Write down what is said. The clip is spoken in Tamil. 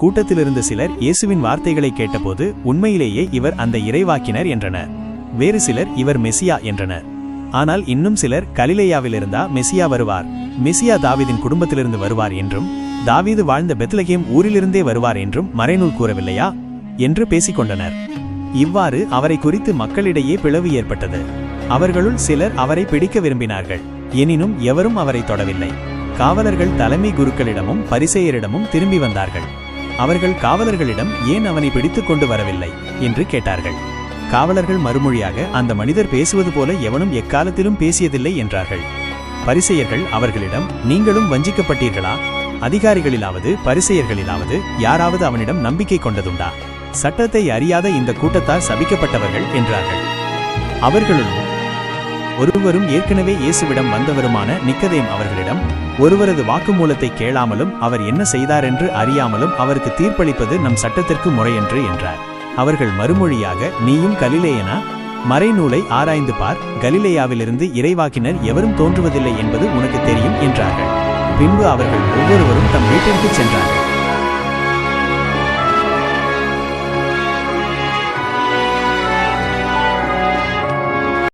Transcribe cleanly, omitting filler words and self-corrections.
கூட்டத்திலிருந்த சிலர் இயேசுவின் வார்த்தைகளை கேட்டபோது உண்மையிலேயே இவர் அந்த இறைவாக்கினர் என்றனர். வேறு சிலர் இவர் மெசியா என்றனர். ஆனால் இன்னும் சிலர் கலிலேயாவிலிருந்தா மெசியா வருவார், மெசியா தாவீதின் குடும்பத்திலிருந்து வருவார் என்றும் தாவீது வாழ்ந்த பெத்லகேம் ஊரிலிருந்தே வருவார் என்றும் மறைநூல் கூறவில்லையா என்று பேசிக்கொண்டனர். இவ்வாறு அவரை குறித்து மக்களிடையே பிளவு ஏற்பட்டது. அவர்களுள் சிலர் அவரை பிடிக்க விரும்பினார்கள். எனினும் எவரும் அவரை தொடவில்லை. காவலர்கள் தலைமை குருக்களிடமும் பரிசேயரிடமும் திரும்பி வந்தார்கள். அவர்கள் காவலர்களிடம் ஏன் அவனை பிடித்துக் கொண்டு வரவில்லை என்று கேட்டார்கள். காவலர்கள் மறுமொழியாக, அந்த மனிதர் பேசுவது போல எவனும் எக்காலத்திலும் பேசியதில்லை என்றார்கள். பரிசேயர்கள் அவர்களிடம், நீங்களும் வஞ்சிக்கப்பட்டீர்களா? அதிகாரிகளிலாவது பரிசேயர்களிலாவது யாராவது அவனிடம் நம்பிக்கை கொண்டதுண்டா? சட்டத்தை அறியாத இந்த கூட்டத்தார் சபிக்கப்பட்டவர்கள் என்றார்கள். அவர்களுள் ஒருவரும் ஏற்கனவே இயேசுவிடம் வந்தவருமான நிக்கதேம் அவர்களிடம், ஒருவரது வாக்குமூலத்தை கேளாமலும் அவர் என்ன செய்தாரென்று அறியாமலும் அவருக்கு தீர்ப்பளிப்பது நம் சட்டத்திற்கு முறையன்று என்றார். அவர்கள் மறுமொழியாக, நீயும் கலிலேயனா? மறைநூலை ஆராய்ந்து பார், கலிலேயாவிலிருந்து இறைவாக்கினர் எவரும் தோன்றுவதில்லை என்பது உனக்கு தெரியும் என்றார்கள். பின்பு அவர்கள் ஒவ்வொருவரும் தம் வீட்டிற்கு சென்றார்கள்.